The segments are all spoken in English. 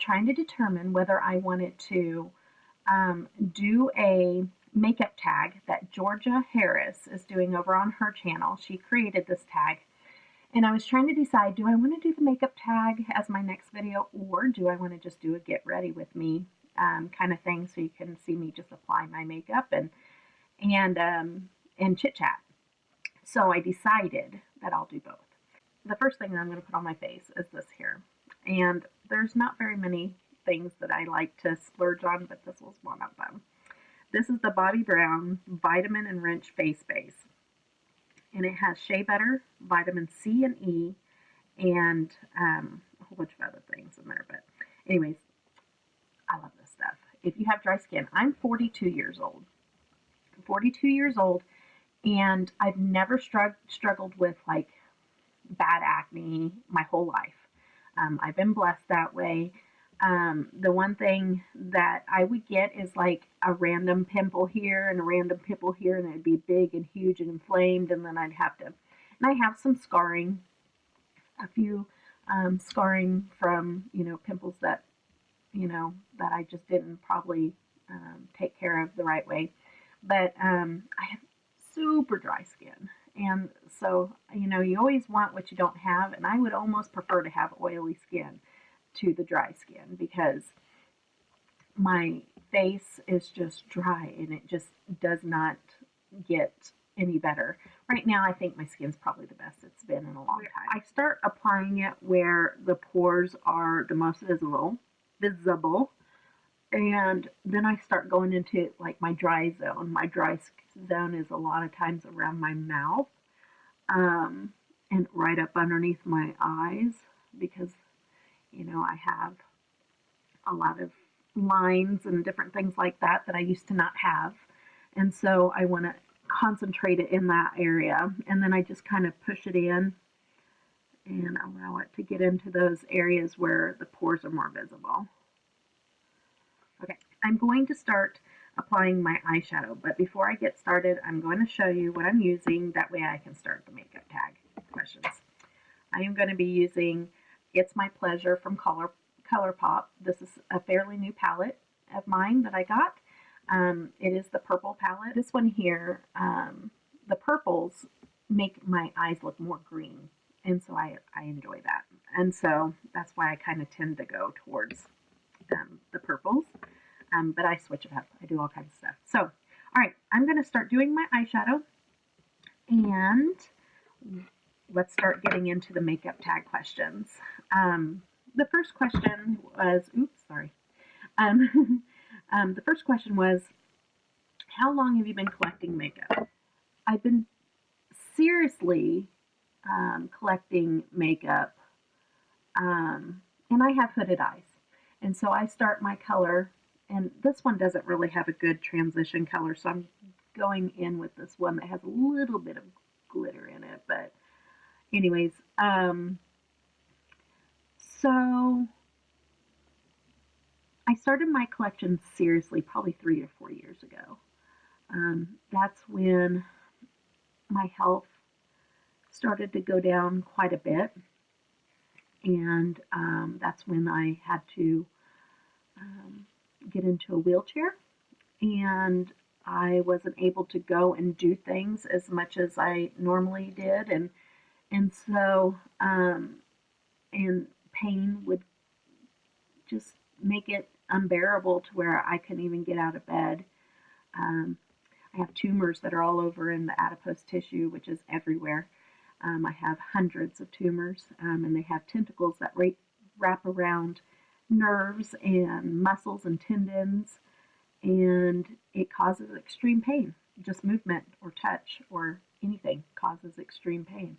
trying to determine whether I wanted to do a makeup tag that Georgia Harris is doing over on her channel. She created this tag. And I was trying to decide, do I want to do the makeup tag as my next video, or do I want to just do a get ready with me kind of thing, so you can see me just apply my makeup and chit chat. So I decided that I'll do both. The first thing that I'm going to put on my face is this here. And there's not very many things that I like to splurge on, but this was one of them. This is the Bobbi Brown Vitamin Enriched Face Base. And it has shea butter, vitamin C and E, and a whole bunch of other things in there. But anyways, I love this stuff. If you have dry skin, I'm 42 years old. I'm 42 years old, and I've never struggled with like bad acne my whole life. I've been blessed that way. The one thing that I would get is like a random pimple here and a random pimple here, and it'd be big and huge and inflamed, and then I'd have to, and I have some scarring, a few scarring from, pimples that, that I just didn't probably take care of the right way. But I have super dry skin. And so, you always want what you don't have, and I would almost prefer to have oily skin to the dry skin, because my face is just dry and it just does not get any better. Right now, I think my skin's probably the best it's been in a long time. I start applying it where the pores are the most visible, and then I start going into like my dry zone. My dry zone is a lot of times around my mouth, and right up underneath my eyes, because I have a lot of lines and different things like that I used to not have. And so I want to concentrate it in that area. And then I just kind of push it in and allow it to get into those areas where the pores are more visible. Okay, I'm going to start applying my eyeshadow, but before I get started, I'm going to show you what I'm using. That way I can start the makeup tag questions. I am going to be using It's My Pleasure from ColourPop. This is a fairly new palette of mine that I got. It is the purple palette. This one here, the purples make my eyes look more green, and so I enjoy that. And so that's why I kind of tend to go towards the purples, but I switch it up. I do all kinds of stuff. So, all right, I'm going to start doing my eyeshadow, and let's start getting into the makeup tag questions. The first question was, the first question was, how long have you been collecting makeup? I've been seriously collecting makeup, and I have hooded eyes. And so I start my color, and this one doesn't really have a good transition color, so I'm going in with this one that has a little bit of glitter in it. But anyways, so I started my collection seriously probably 3 or 4 years ago. That's when my health started to go down quite a bit, and that's when I had to get into a wheelchair, and I wasn't able to go and do things as much as I normally did, and so and pain would just make it unbearable to where I couldn't even get out of bed. I have tumors that are all over in the adipose tissue, which is everywhere. I have hundreds of tumors, and they have tentacles that wrap around nerves and muscles and tendons, and it causes extreme pain. Just movement or touch or anything causes extreme pain.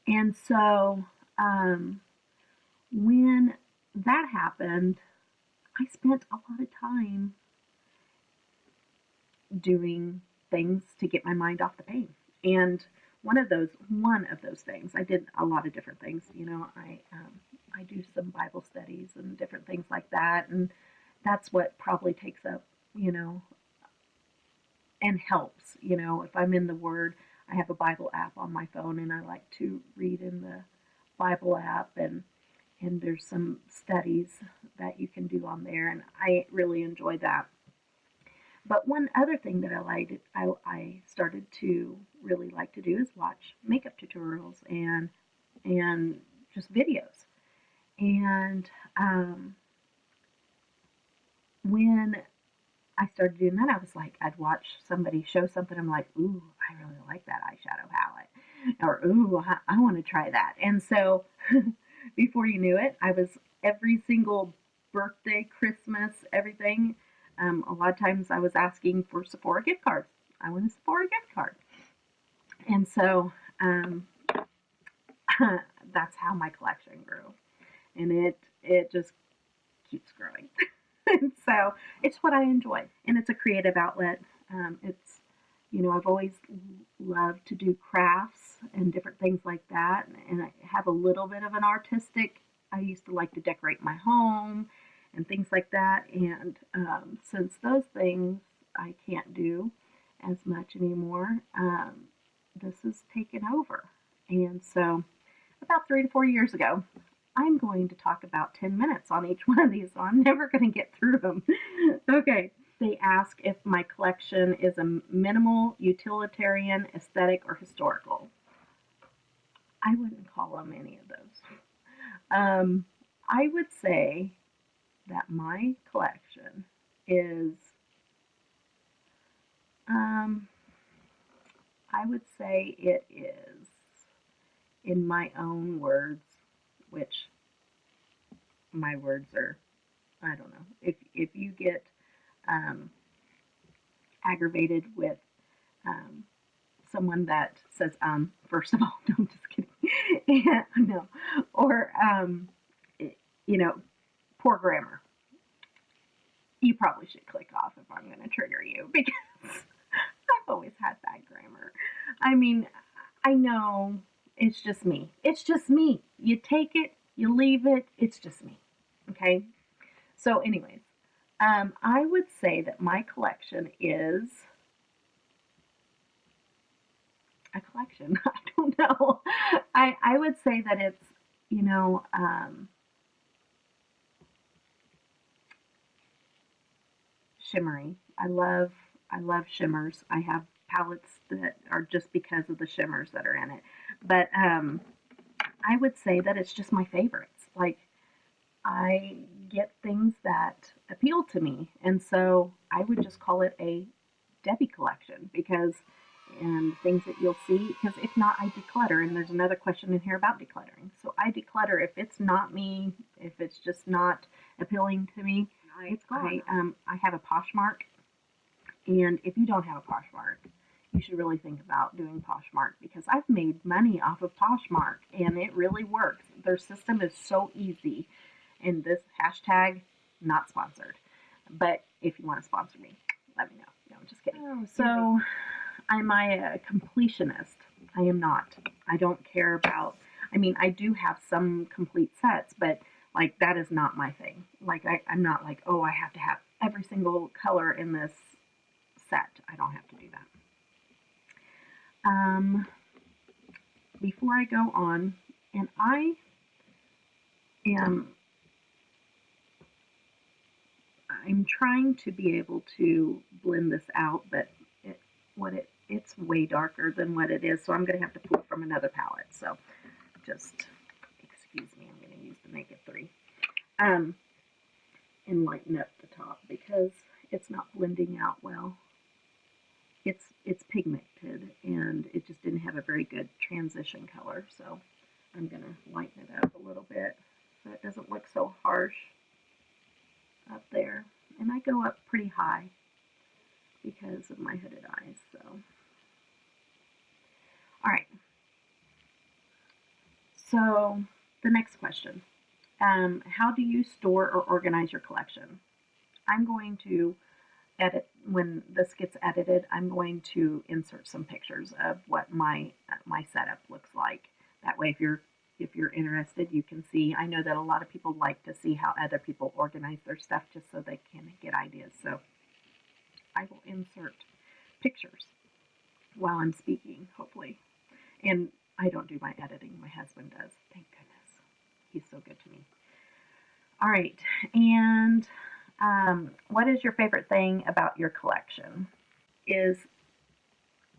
And so when that happened, I spent a lot of time doing things to get my mind off the pain. And one of those things, I did a lot of different things. I do some Bible studies and different things like that, and that's what probably takes up, and helps. If I'm in the Word, I have a Bible app on my phone, and I like to read in the Bible app, and and there's some studies that you can do on there, and I really enjoy that. But one other thing that I started to really like to do is watch makeup tutorials and just videos. And when I started doing that, I was like, I'd watch somebody show something. I'm like, ooh, I really like that eyeshadow palette, or ooh, I want to try that. And so, before you knew it, I was every single birthday, Christmas, everything. A lot of times, I was asking for Sephora gift cards. I want a Sephora gift card, and so that's how my collection grew, and it just keeps growing. And so it's what I enjoy, and it's a creative outlet. It's I've always loved to do crafts and different things like that, and I have a little bit of an artistic. I used to like to decorate my home and things like that, and since those things I can't do as much anymore, this has taken over, and so about 3 to 4 years ago, I'm going to talk about 10 minutes on each one of these, so I'm never going to get through them. Okay. They ask if my collection is a minimal, utilitarian, aesthetic, or historical. I wouldn't call them any of those. I would say that my collection is, I would say it is, in my own words, which my words are, I don't know. If you get aggravated with um, someone that says first of all, no, I'm just kidding. No, or you know, poor grammar. You probably should click off if I'm going to trigger you because I've always had bad grammar. I mean, I know it's just me. It's just me. You take it, you leave it. It's just me. Okay. So, anyways, I would say that my collection is a collection. I don't know. I would say that it's, you know, shimmery. I love shimmers. I have palettes that are just because of the shimmers that are in it. But I would say that it's just my favorites. Like I get things that appeal to me, and so I would just call it a Debbie collection because and things that you'll see because if not I declutter, and there's another question in here about decluttering. So I declutter if it's not me, if it's just not appealing to me, it's gone. I have a Poshmark, and if you don't have a Poshmark, you should really think about doing Poshmark because I've made money off of Poshmark and it really works. Their system is so easy, and this hashtag not sponsored, but if you want to sponsor me, let me know. No, I'm just kidding. Oh, so am I a completionist? I am not. I don't care about, I mean, I do have some complete sets, but like that is not my thing. Like I'm not like, oh, I have to have every single color in this set. I don't have to do that. Before I go on, and am, I'm trying to be able to blend this out, but it's way darker than what it is, so I'm going to have to pull from another palette. So just excuse me, I'm going to use the Naked 3 and lighten up the top because it's not blending out well. It's pigmented and it just didn't have a very good transition color, so I'm going to lighten it up a little bit so it doesn't look so harsh up there. And I go up pretty high because of my hooded eyes. So, all right. So the next question, how do you store or organize your collection? I'm going to edit, when this gets edited, I'm going to insert some pictures of what my setup looks like. That way, if you're interested, you can see. I know that a lot of people like to see how other people organize their stuff just so they can get ideas. So I will insert pictures while I'm speaking, hopefully. And I don't do my editing. My husband does. Thank goodness. He's so good to me. All right, and what is your favorite thing about your collection? Is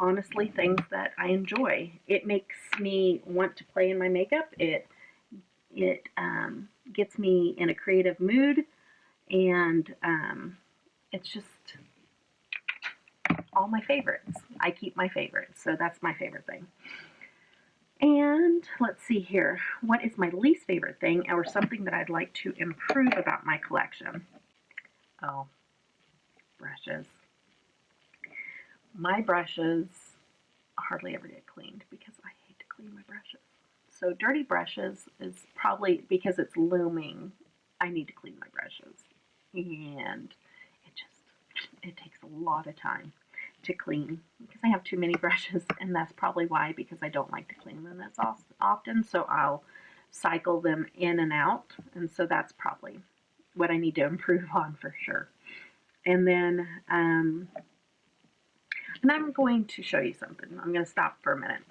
honestly things that I enjoy. It makes me want to play in my makeup. It gets me in a creative mood, and it's just all my favorites. I keep my favorites, so that's my favorite thing. And let's see here. What is my least favorite thing or something that I'd like to improve about my collection? Oh, brushes. My brushes hardly ever get cleaned because I hate to clean my brushes. So dirty brushes is probably because it's looming. I need to clean my brushes. And it takes a lot of time to clean because I have too many brushes, and that's probably why, because I don't like to clean them as often, so I'll cycle them in and out, and so that's probably what I need to improve on for sure. And then and I'm going to show you something. I'm going to stop for a minute.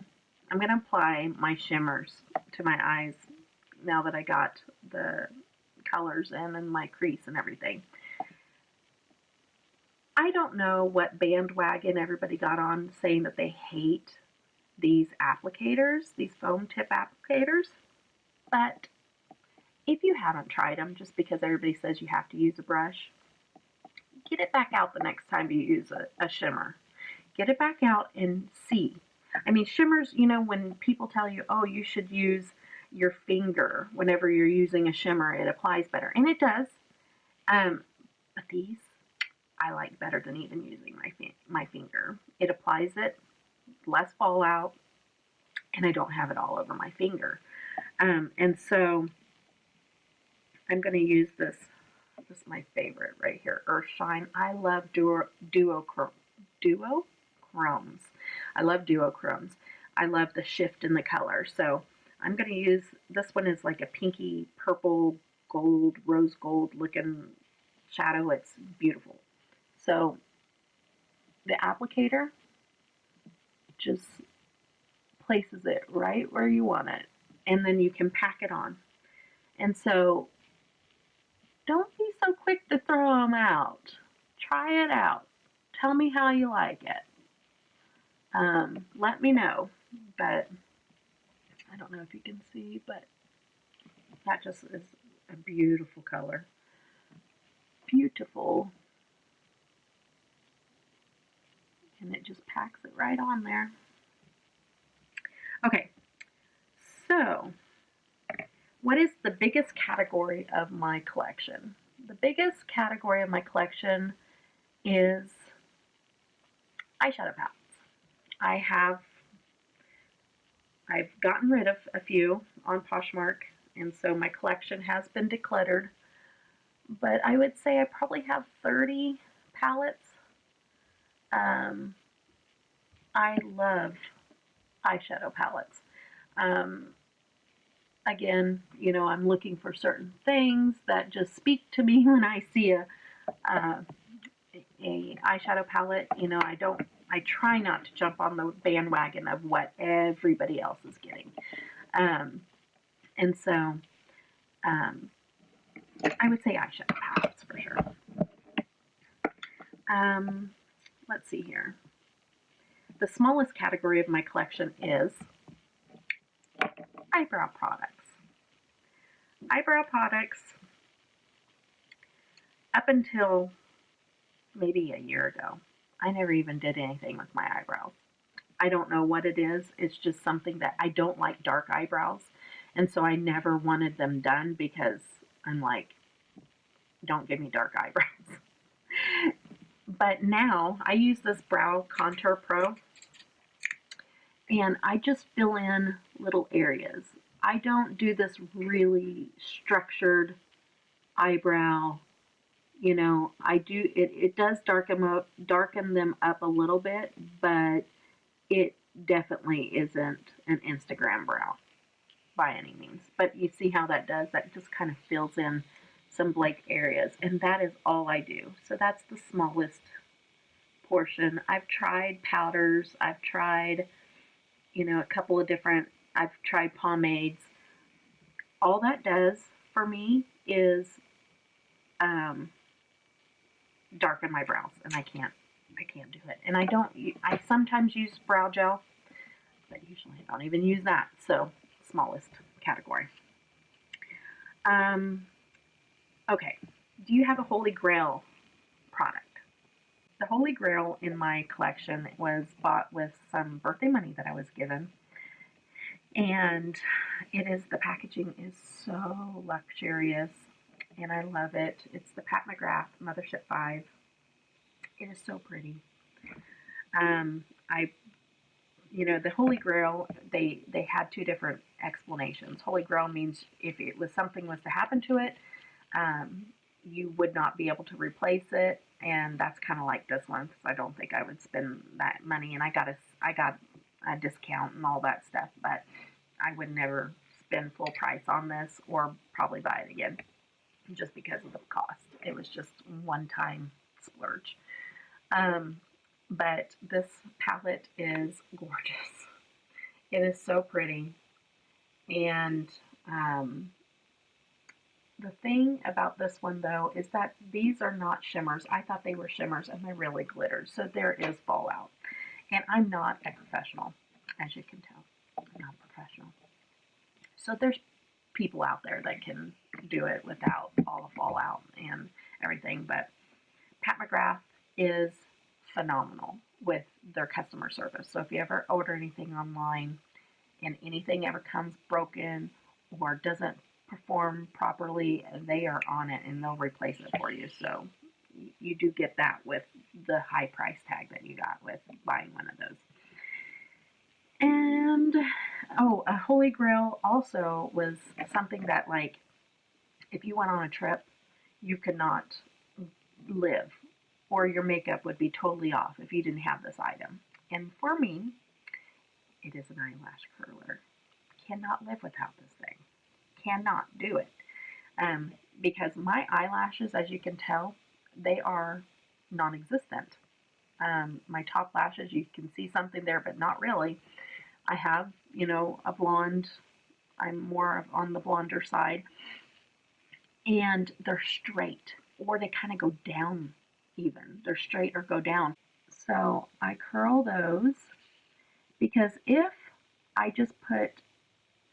I'm going to apply my shimmers to my eyes now that I got the colors in and my crease and everything. I don't know what bandwagon everybody got on saying that they hate these applicators, these foam tip applicators, but if you haven't tried them, just because everybody says you have to use a brush, get it back out the next time you use a shimmer. Get it back out and see. I mean, shimmers, when people tell you, oh, you should use your finger whenever you're using a shimmer, it applies better. And it does. But these, I like better than even using my finger. It applies it, less fallout, and I don't have it all over my finger. And so I'm going to use this. This is my favorite right here, Earthshine. I love duochromes. I love duochromes. I love the shift in the color. So I'm going to use, this one is like a pinky purple gold, rose gold looking shadow. It's beautiful. So the applicator just places it right where you want it, and then you can pack it on. And so don't be so quick to throw them out. Try it out. Tell me how you like it. Let me know. But I don't know if you can see, but that just is a beautiful color. Beautiful. And it just packs it right on there. Okay, so what is the biggest category of my collection? The biggest category of my collection is eyeshadow palettes. I've gotten rid of a few on Poshmark, and so my collection has been decluttered. But I would say I probably have 30 palettes. I love eyeshadow palettes. Again, I'm looking for certain things that just speak to me when I see a eyeshadow palette. I try not to jump on the bandwagon of what everybody else is getting. And so I would say eyeshadow palettes for sure. Let's see here. The smallest category of my collection is eyebrow products. Eyebrow products, up until maybe a year ago, I never even did anything with my eyebrows. I don't know what it is. It's just something that I don't like dark eyebrows. And so I never wanted them done because I'm like, don't give me dark eyebrows. But now I use this Brow Contour Pro, and I just fill in little areas. I don't do this really structured eyebrow. I do it does darken them up a little bit, but it definitely isn't an Instagram brow by any means. But you see how that does? That just kind of fills in some blank areas, and that is all I do. So that's the smallest portion. I've tried powders. I've tried, a couple of different, I've tried pomades. All that does for me is darken my brows, and I can't do it. And I sometimes use brow gel, but usually I don't even use that. So smallest category. Um, okay. Do you have a Holy Grail product? The Holy Grail in my collection was bought with some birthday money that I was given. And the packaging is so luxurious and I love it. It's the Pat McGrath Mothership 5. It is so pretty. I the Holy Grail, they had two different explanations. Holy Grail means if it was something was to happen to it, um, you would not be able to replace it, and that's kind of like this one because I don't think I would spend that money, and I got a discount and all that stuff, but I would never spend full price on this or probably buy it again just because of the cost. It was just one time splurge. Um, but this palette is gorgeous. It is so pretty. And the thing about this one though is that these are not shimmers. I thought they were shimmers and they really glittered. So there is fallout. And I'm not a professional, as you can tell. I'm not a professional. So there's people out there that can do it without all the fallout and everything. But Pat McGrath is phenomenal with their customer service. So if you ever order anything online and anything ever comes broken or doesn't perform properly, they are on it and they'll replace it for you. So you do get that with the high price tag that you got with buying one of those. And a Holy Grail also was something that, like, if you went on a trip, you could not live, or your makeup would be totally off if you didn't have this item. And for me, it is an eyelash curler. Cannot live without this thing. Cannot do it. Because my eyelashes, as you can tell, they are non-existent. My top lashes, you can see something there, but not really. I have, a blonde. I'm more on the blonder side. And they're straight, or they kind of go down even. They're straight or go down. So I curl those because if I just put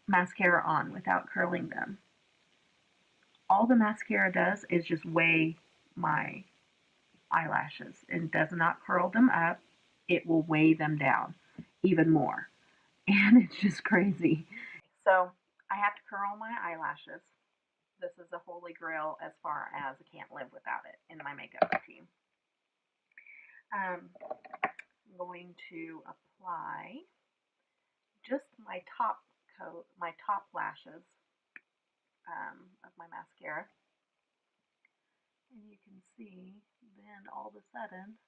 mascara on without curling them, all the mascara does is just weigh my eyelashes and does not curl them up. It will weigh them down even more. And it's just crazy. So I have to curl my eyelashes. This is a holy grail as far as I can't live without it in my makeup routine. I'm going to apply just my top coat, my top lashes of my mascara. And you can see then all of a sudden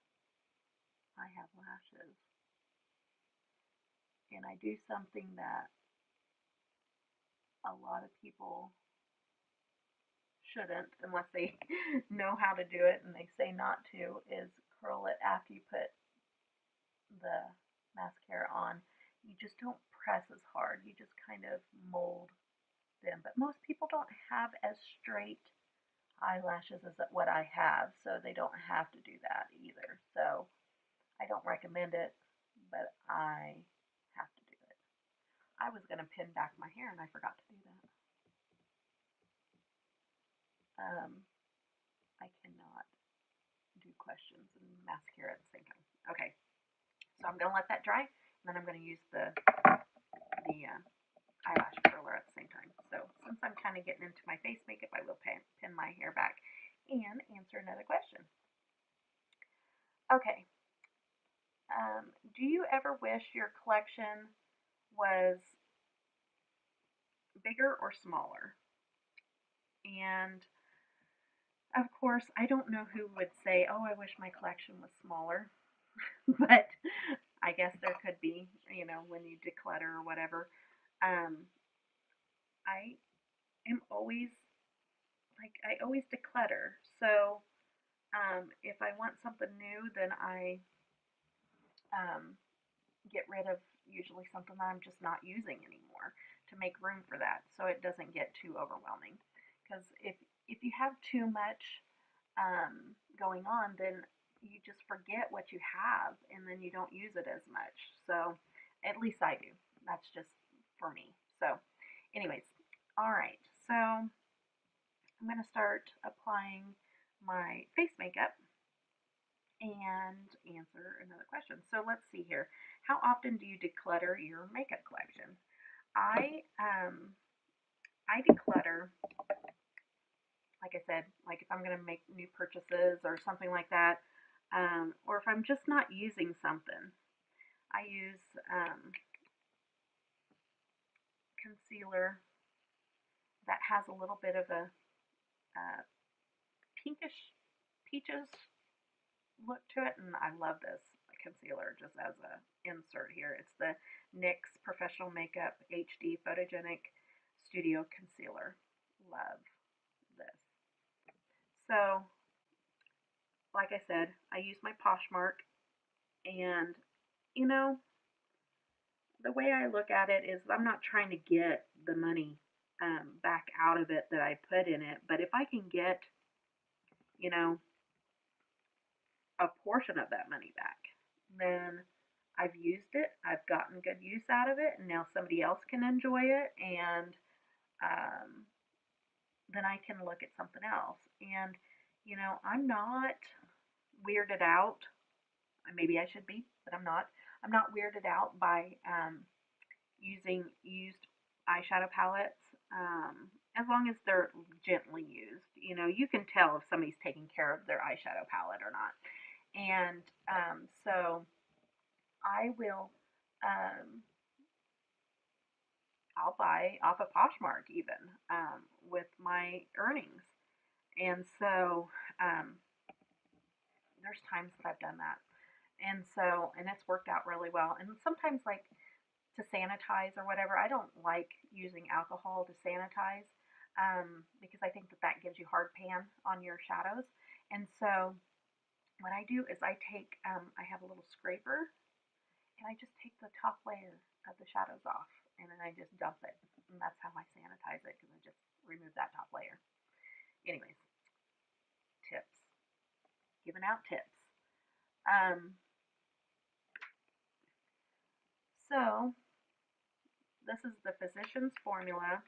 I have lashes. And I do something that a lot of people shouldn't, unless they know how to do it and they say not to, is curl it after you put the mascara on. You just don't press as hard. You just kind of mold them. But most people don't have as straight eyelashes as what I have, so they don't have to do that either. So I don't recommend it, but I have to do it. I was going to pin back my hair and I forgot to do that. I cannot do questions and mascara at the same time. Okay, so I'm going to let that dry, and then I'm going to use the eyelash curler at the same time. So since I'm kind of getting into my face makeup, I will pin my hair back and answer another question. Okay, do you ever wish your collection was bigger or smaller? And of course, I don't know who would say, oh, I wish my collection was smaller, but I guess there could be, when you declutter or whatever. I am always, I always declutter. So if I want something new, then I get rid of usually something that I'm just not using anymore to make room for that so it doesn't get too overwhelming. Because if if you have too much going on, then you just forget what you have and then you don't use it as much. So at least I do. That's just for me. So, anyways, all right. So I'm going to start applying my face makeup and answer another question. So let's see here. How often do you declutter your makeup collection? I declutter, like I said, like if I'm going to make new purchases or something like that, or if I'm just not using something. I use concealer that has a little bit of a pinkish peaches look to it, and I love this concealer just as a insert here. It's the NYX Professional Makeup HD Photogenic Studio Concealer. Love this. So, like I said, I use my Poshmark, and you know, the way I look at it is I'm not trying to get the money back out of it that I put in it, but if I can get, you know, a portion of that money back, then I've used it, I've gotten good use out of it, and now somebody else can enjoy it, and um, then I can look at something else. And, you know, I'm not weirded out. Maybe I should be, but I'm not. I'm not weirded out by using used eyeshadow palettes, as long as they're gently used. You know, you can tell if somebody's taking care of their eyeshadow palette or not. And so I will, I'll buy off of Poshmark even with my earnings. And so there's times that I've done that. And so, and it's worked out really well. And sometimes, like, to sanitize or whatever. I don't like using alcohol to sanitize because I think that that gives you hard pan on your shadows. And so what I do is I have a little scraper and I just take the top layer of the shadows off and then I just dump it. And that's how I sanitize it because I just remove that top layer. Anyways, tips. Giving out tips. So this is the Physicians Formula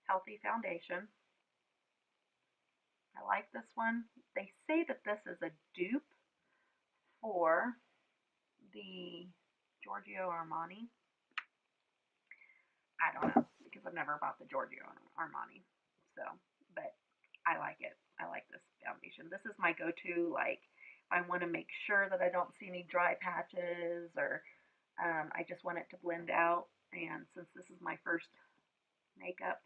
Healthy Foundation. I like this one. They say that this is a dupe for the Giorgio Armani. I don't know because I've never bought the Giorgio Armani. So, but I like it. I like this foundation. This is my go-to. Like, I want to make sure that I don't see any dry patches or I just want it to blend out. And since this is my first makeup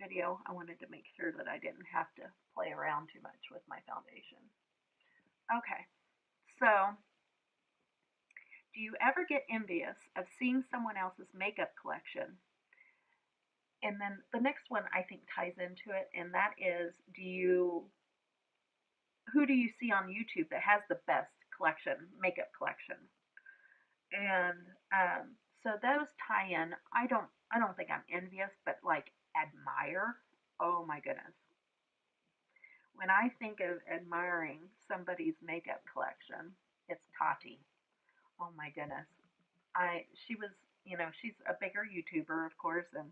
video, I wanted to make sure that I didn't have to play around too much with my foundation. Okay, so do you ever get envious of seeing someone else's makeup collection? And then the next one I think ties into it, and that is, who do you see on YouTube that has the best makeup collection? And so those tie in. I don't think I'm envious, but like admire. Oh my goodness. When I think of admiring somebody's makeup collection, it's Tati. Oh my goodness. She was, she's a bigger YouTuber, of course, and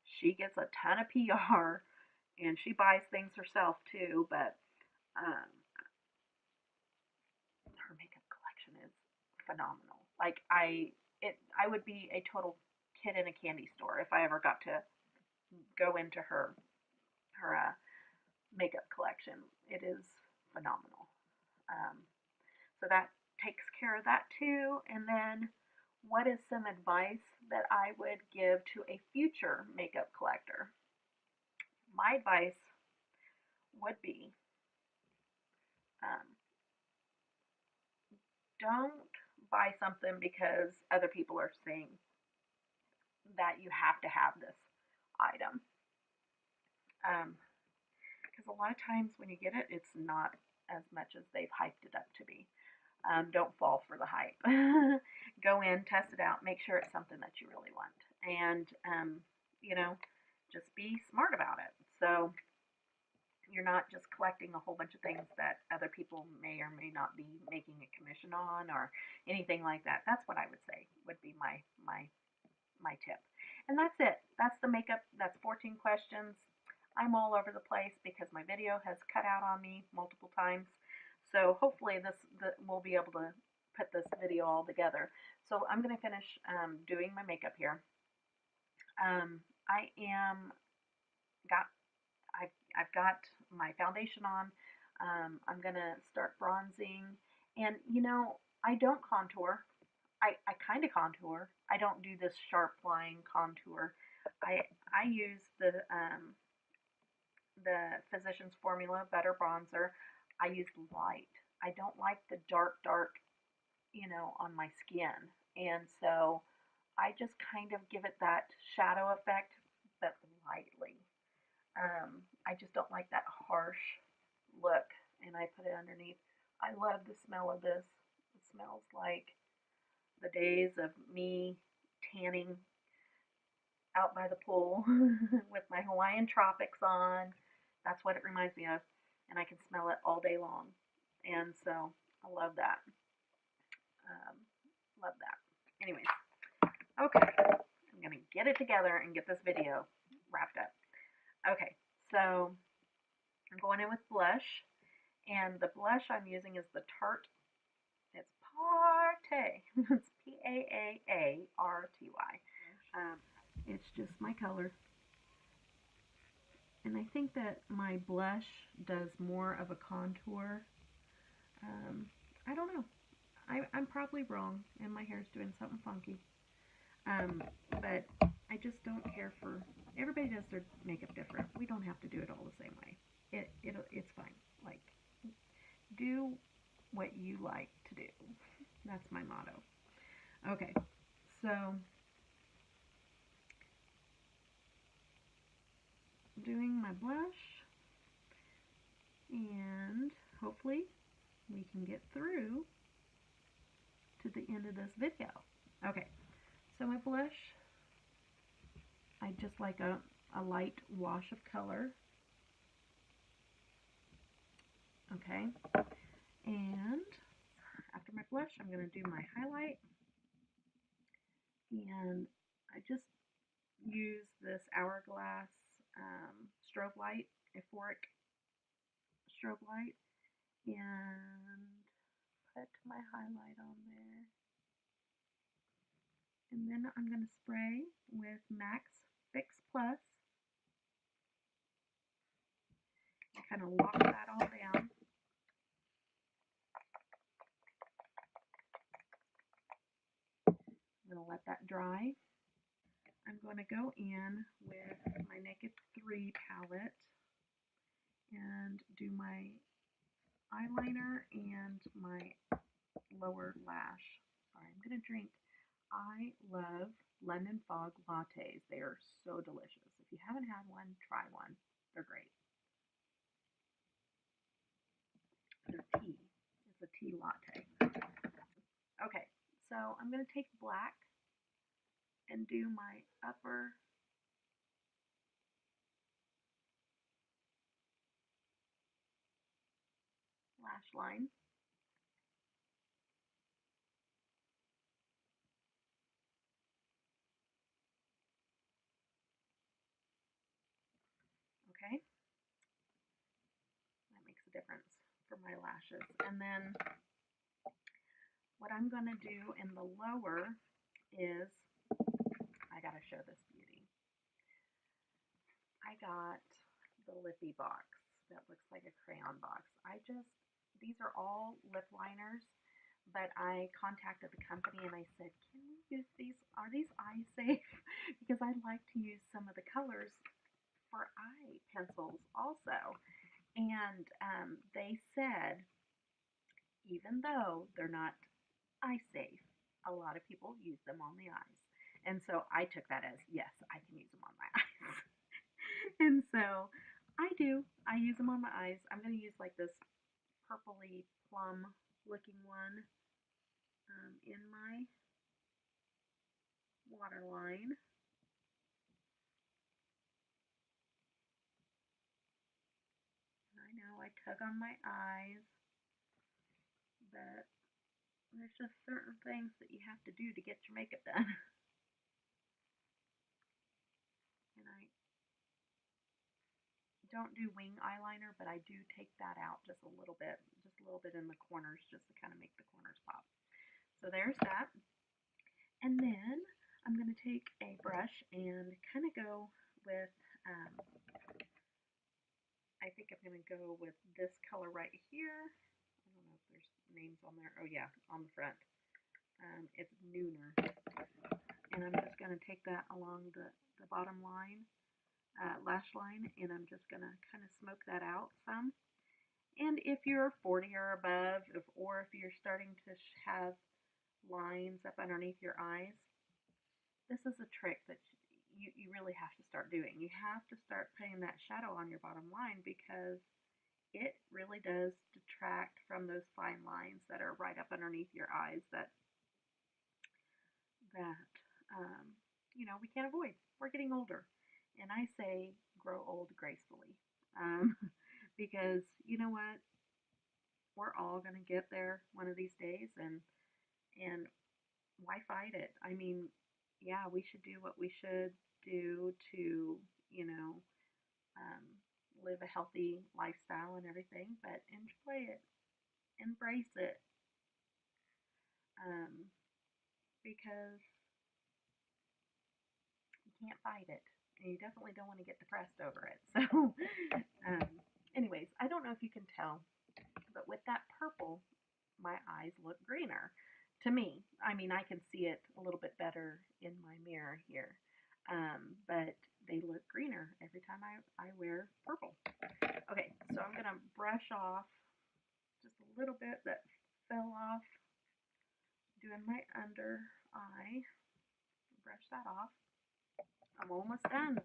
she gets a ton of PR and she buys things herself too, but her makeup collection is phenomenal. Like I would be a total kid in a candy store if I ever got to go into her makeup collection. It is phenomenal. Um, so that takes care of that too. And then, what is some advice that I would give to a future makeup collector? My advice would be um, don't buy something because other people are saying that you have to have this item. Because a lot of times when you get it, it's not as much as they've hyped it up to be. Don't fall for the hype. Go in, test it out, make sure it's something that you really want, and just be smart about it. So you're not just collecting a whole bunch of things that other people may or may not be making a commission on or anything like that. That's what I would say would be my tip. And that's it. That's the makeup. That's 14 questions. I'm all over the place because my video has cut out on me multiple times. So hopefully we'll be able to put this video all together. So I'm going to finish doing my makeup here. I am got I've got my foundation on. I'm gonna start bronzing, and I don't contour. I kind of contour. I don't do this sharp line contour. I use the Physicians Formula Butter Bronzer. I use light. I don't like the dark, on my skin, and so I just kind of give it that shadow effect, but lightly. I just don't like that harsh look, and I put it underneath. I love the smell of this. It smells like the days of me tanning out by the pool with my Hawaiian tropics on. That's what it reminds me of, and I can smell it all day long. And so I love that. Um, love that. Anyways, okay, I'm gonna get it together and get this video wrapped up. Okay, so I'm going in with blush, and the blush I'm using is the Tarte. It's Parte. It's Paaarty. It's just my color, and I think that my blush does more of a contour. I don't know. I'm probably wrong, and my hair's doing something funky. But I just don't care for. Everybody does their makeup different. We don't have to do it all the same way. It's fine. Like, do what you like to do. That's my motto. Okay, so doing my blush, and hopefully we can get through to the end of this video. Okay, so my blush, I just like a light wash of color. Okay, and after my blush, I'm going to do my highlight, and I just use this Hourglass strobe light, euphoric strobe light, and put my highlight on there. And then I'm going to spray with Max Fix Plus. I kind of lock that all down. I'm going to let that dry. I'm going to go in with my Naked 3 palette and do my eyeliner and my lower lash. Sorry, I'm going to drink. I love London Fog lattes. They are so delicious. If you haven't had one, try one. They're great. They're tea. It's a tea latte. Okay, so I'm going to take black and do my upper lash line. Okay, that makes a difference for my lashes. And then what I'm going to do in the lower is, I got to show this beauty. I got the Lippy box that looks like a crayon box. These are all lip liners, but I contacted the company and I said, can we use these? Are these eye safe? Because I'd like to use some of the colors for eye pencils also. And they said, even though they're not eye safe, a lot of people use them on the eyes. And so I took that as, yes, I can use them on my eyes. And so I do. I use them on my eyes. I'm going to use like this purpley plum looking one in my waterline. tug on my eyes, but there's just certain things that you have to do to get your makeup done. And I don't do wing eyeliner, but I do take that out just a little bit in the corners, just to kind of make the corners pop. So there's that. And then I'm going to take a brush and kind of go with, I think I'm going to go with this color right here. I don't know if there's names on there. Oh yeah, on the front. It's Nooner. And I'm just going to take that along the bottom line, lash line, and I'm just going to kind of smoke that out some. And if you're 40 or above, or if you're starting to have lines up underneath your eyes, this is a trick that you really have to start doing. You have to start putting that shadow on your bottom line, because it really does detract from those fine lines that are right up underneath your eyes that we can't avoid. We're getting older, and I say grow old gracefully, because you know what, we're all gonna get there one of these days, and why fight it? I mean, yeah, we should do what we should do to um, live a healthy lifestyle and everything, but enjoy it, embrace it, um, because you can't fight it, and you definitely don't want to get depressed over it. So, anyways, I don't know if you can tell, but with that purple, my eyes look greener to me. I mean, I can see it a little bit better in my mirror here, but they look greener every time I wear purple. Okay, so I'm going to brush off just a little bit that fell off doing my under eye. Brush that off. I'm almost done.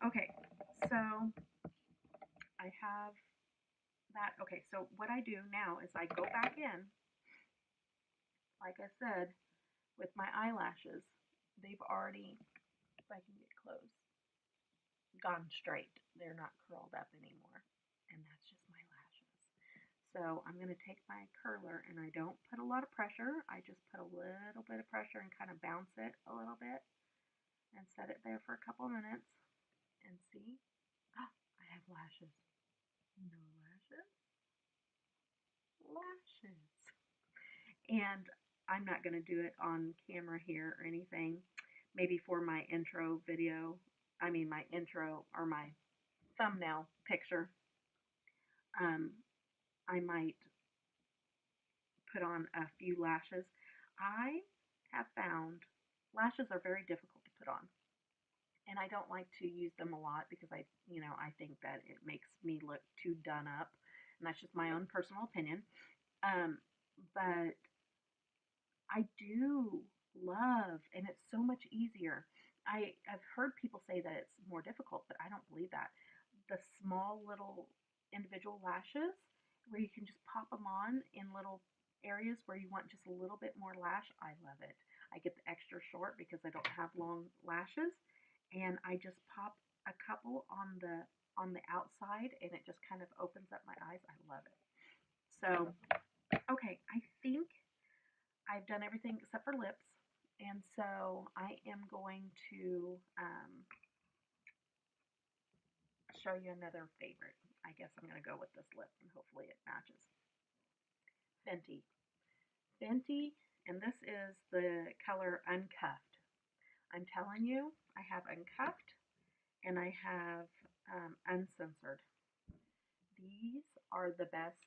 Okay, so I have that. Okay, so what I do now is I go back in, like I said, with my eyelashes. They've already, if I can get close, gone straight. They're not curled up anymore. And that's just my lashes. So I'm going to take my curler, and I don't put a lot of pressure. I just put a little bit of pressure and kind of bounce it a little bit and set it there for a couple of minutes. And see, I have lashes. No lashes. Lashes. And I'm not going to do it on camera here or anything. Maybe for my intro video, my intro or my thumbnail picture, I might put on a few lashes. I have found lashes are very difficult to put on, and I don't like to use them a lot because I think that it makes me look too done up, and that's just my own personal opinion. But I do love, and it's so much easier. I've heard people say that it's more difficult, but I don't believe that. The small little individual lashes where you can just pop them on in little areas where you want just a little bit more lash, I love it. I get the extra short because I don't have long lashes, and I just pop a couple on the outside, and it just kind of opens up my eyes. I love it. So, okay, I think I've done everything except for lips, and so I am going to show you another favorite. I guess I'm going to go with this lip, and hopefully it matches. Fenty. Fenty, and this is the color Uncuffed. I'm telling you, I have Uncuffed, and I have Uncensored. These are the best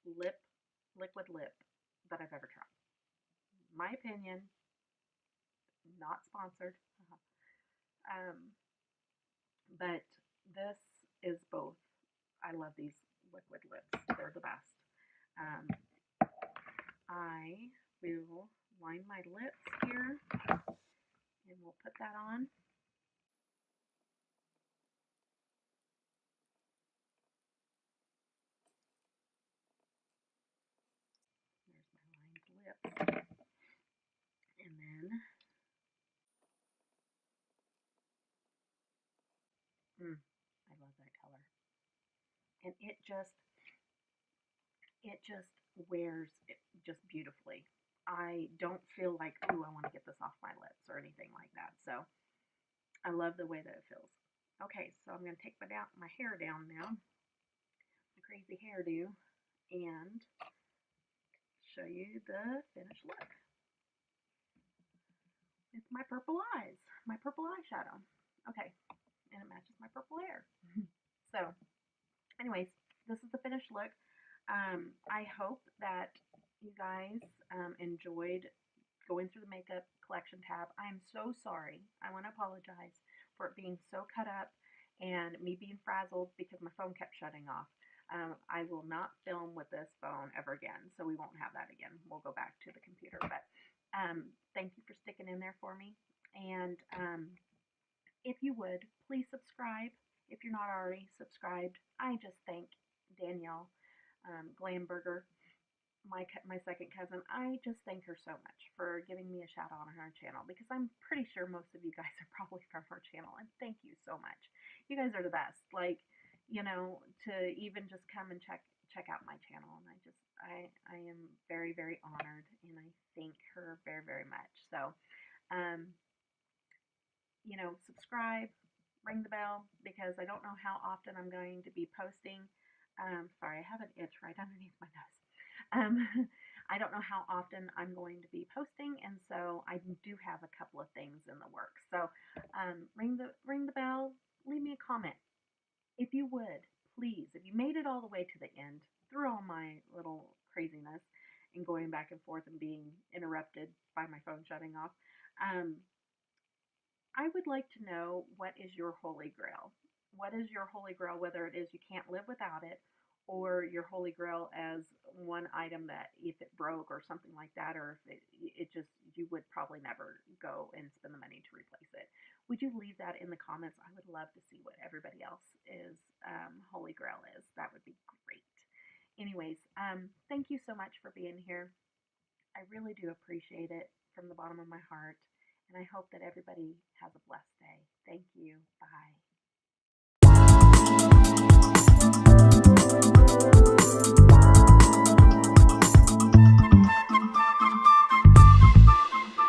liquid lip that I've ever tried. My opinion, not sponsored. But this is both. I love these liquid lips. They're the best. Um, I will line my lips here, and we'll put that on. There's my lined lips. And then, I love that color. and it just wears it just beautifully. I don't feel like, ooh, I want to get this off my lips or anything like that. So I love the way that it feels. Okay, so I'm going to take my hair down now, my crazy hairdo, and show you the finished look. It's my purple eyes, my purple eyeshadow. Okay, and it matches my purple hair. So, anyways, this is the finished look. I hope that you guys enjoyed going through the makeup collection tab. I am so sorry. I want to apologize for it being so cut up and me being frazzled because my phone kept shutting off. I will not film with this phone ever again, so we won't have that again. We'll go back to the computer. But thank you for sticking in there for me. And if you would, please subscribe if you're not already subscribed. I just thank Danielle Glamberger, my second cousin. I just thank her so much for giving me a shout out on her channel, because I'm pretty sure most of you guys are probably from her channel, and thank you so much. You guys are the best. Like, to even just come and check out my channel, and I am very, very honored, and I thank her very, very much. So um, subscribe, ring the bell, because I don't know how often I'm going to be posting. Sorry, I have an itch right underneath my nose. I don't know how often I'm going to be posting, and so I do have a couple of things in the works. So ring the bell, leave me a comment. If you would, please, if you made it all the way to the end through all my little craziness and going back and forth and being interrupted by my phone shutting off, um, I would like to know, what is your holy grail? What is your holy grail, whether it is you can't live without it, or your holy grail as one item that if it broke or something like that, or if it just, you would probably never go and spend the money to replace it. Would you leave that in the comments? I would love to see what everybody else is holy grail is. That would be great. Anyways, thank you so much for being here. I really do appreciate it from the bottom of my heart, and I hope that everybody has a blessed